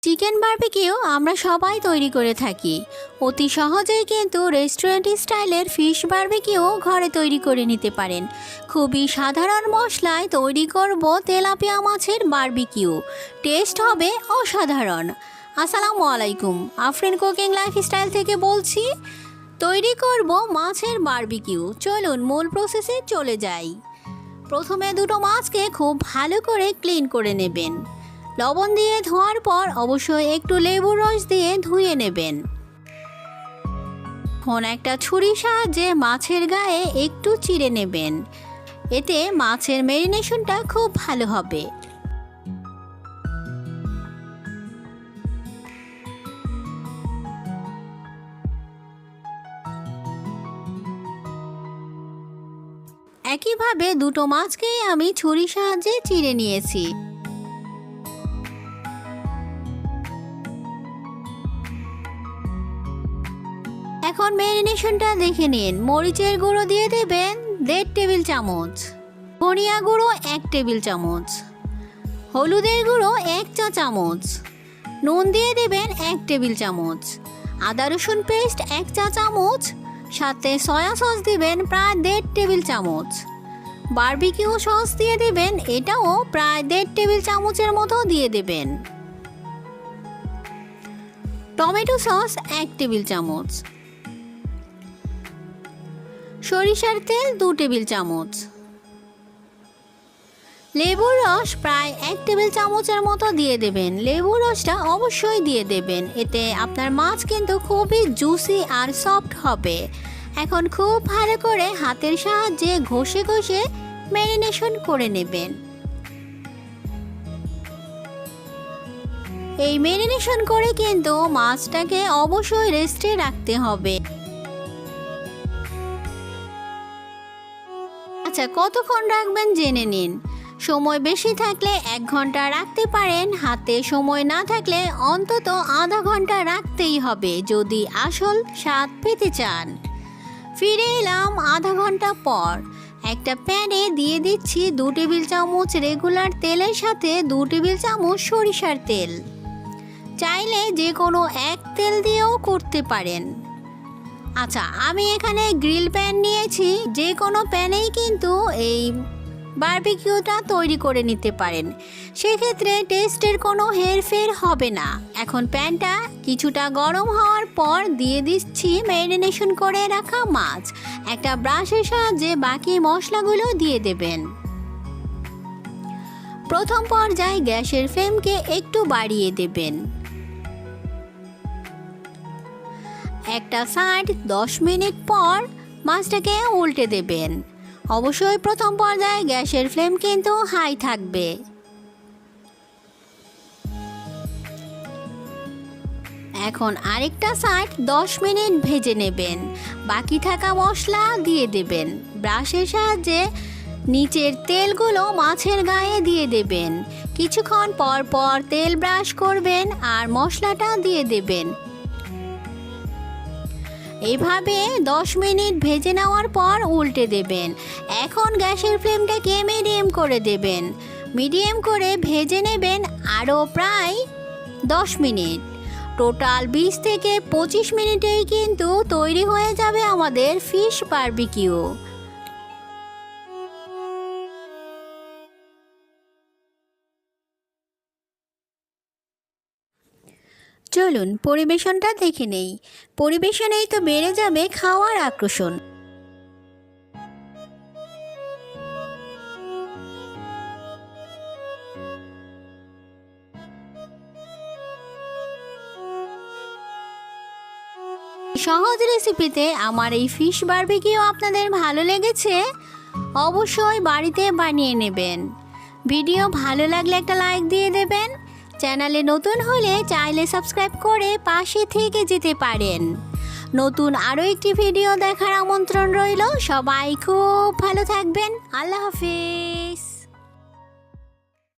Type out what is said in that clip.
Chicken barbecue আমরা সবাই তৈরি করে থাকি। অতি সহজেই কিন্তু রেস্টুরেন্ট স্টাইলের ফিশ বারবিকিউ ঘরে তৈরি করে নিতে পারেন। খুবই সাধারণ মশলায় তৈরি করব তেলাপিয়া মাছের বারবিকিউ। টেস্ট হবে অসাধারণ। আসসালামু আলাইকুম, আফরিন কুকিং লাইফস্টাইল থেকে বলছি। তৈরি করব মাছের বারবিকিউ। চলুন মূল প্রসেসে চলে যাই। প্রথমে দুটো মাছকে খুব ভালো করে ক্লিন করে নেবেন। লবণ দিয়ে ধোয়ার পর অবশ্যই একটু লেবুর রস দিয়ে ধুয়ে নেবেন। এখন একটা ছুরির সাহায্যে মাছের গায়ে একটু চিড়ে নেবেন। এতে মাছের ম্যারিনেশনটা খুব ভালো হবে। একইভাবে দুটো মাছকেই আমি ছুরির সাহায্যে চিড়ে নিয়েছি। এখন ম্যারিনেশনটা দেখে নিন। মরিচের গুঁড়ো দিয়ে দেবেন 1.5 টেবিল চামচ, ধনিয়া গুঁড়ো 1 টেবিল চামচ, হলুদের গুঁড়ো 1 চা চামচ, নুন দিয়ে দেবেন 1 টেবিল চামচ, আদা রসুন পেস্ট 1 চা চামচ, সাথে সয়া সস দিবেন প্রায় 1.5 টেবিল চামচ, বারবিকিউ সস দিয়ে দেবেন, এটাও প্রায় 1.5 টেবিল চামচের মতো দিয়ে দেবেন, টমেটো সস 1 টেবিল চামচ, সরিষার তেল 2 টেবিল চামচ, লেবুর রস প্রায় 1 টেবিল চামচের মতো দিয়ে দেবেন। লেবুর রসটা অবশ্যই দিয়ে দেবেন, এতে আপনার মাছ কিন্তু খুবই জুসি আর সফট হবে। এখন খুব ভালো করে হাতের সাহায্যে ঘষে ঘষে ম্যারিনেশন করে নেবেন। এই ম্যারিনেশন করে কিন্তু মাছটাকে অবশ্যই রেস্টে রাখতে হবে। আচ্ছা, কতক্ষণ রাখবেন জেনে নিন। সময় বেশি থাকলে 1 ঘন্টা রাখতে পারেন। হাতে সময় না থাকলে অন্তত আধা ঘন্টা রাখতেই হবে যদি আসল স্বাদ পেতে চান। ফিরে এলাম আধা ঘন্টা পর। একটা প্যানে দিয়ে দিচ্ছি 2 টেবিল চামচ রেগুলার তেলের সাথে 2 টেবিল চামচ সরিষার তেল। চাইলে যে কোনো এক তেল দিয়েও করতে পারেন। আচ্ছা, আমি এখানে গ্রিল প্যান নিয়েছি। যে কোনো প্যানেই কিন্তু এই বারবিকিউটা তৈরি করে নিতে পারেন, সেক্ষেত্রে টেস্টের কোনো হেরফের হবে না। এখন প্যানটা কিছুটা গরম হওয়ার পর দিয়ে দিচ্ছি ম্যারিনেশন করে রাখা মাছ। একটা ব্রাশের সাহায্যে বাকি মশলাগুলো দিয়ে দেবেন। প্রথম পর্যায়ে গ্যাসের ফ্লেমকে একটু বাড়িয়ে দেবেন। একটা সাইড 10 মিনিট পর মাছটাকে উল্টে দেবেন। অবশ্যই প্রথম পর্যায়ে গ্যাসের ফ্লেম কিন্তু হাই থাকবে। এখন আরেকটা সাইড 10 মিনিট ভেজে নেবেন। বাকি থাকা মশলা দিয়ে দেবেন। ব্রাশের সাহায্যে নিচের তেলগুলো মাছের গায়ে দিয়ে দেবেন। কিছুক্ষণ পর পর তেল ব্রাশ করবেন আর মশলাটা দিয়ে দেবেন। এইভাবে 10 মিনিট ভেজে নেওয়ার পর উল্টে দেবেন। এখন গ্যাসের ফ্লেমটাকে মিডিয়াম করে দেবেন। মিডিয়াম করে ভেজে নেবেন আরও প্রায় 10 মিনিট। টোটাল 20 থেকে 25 মিনিটেই কিন্তু তৈরি হয়ে যাবে আমাদের ফিশ বারবিকিউ। চলুন পরিবেশনটা দেখে নেই। পরিবেশনেই তো বেড়ে যাবে খাওয়ার আকর্ষণ। সহজ রেসিপিতে আমার এই ফিশ বারবিকিউ আপনাদের ভালো লেগেছে? অবশ্যই বাড়িতে বানিয়ে নেবেন। ভিডিও ভালো লাগলে একটা লাইক দিয়ে দেবেন। চ্যানেলে নতুন হলে চাইলে সাবস্ক্রাইব করে পাশে থেকে যেতে পারেন। নতুন আরও একটি ভিডিও দেখার আমন্ত্রণ রইল। সবাই খুব ভালো থাকবেন। আল্লাহ হাফেজ।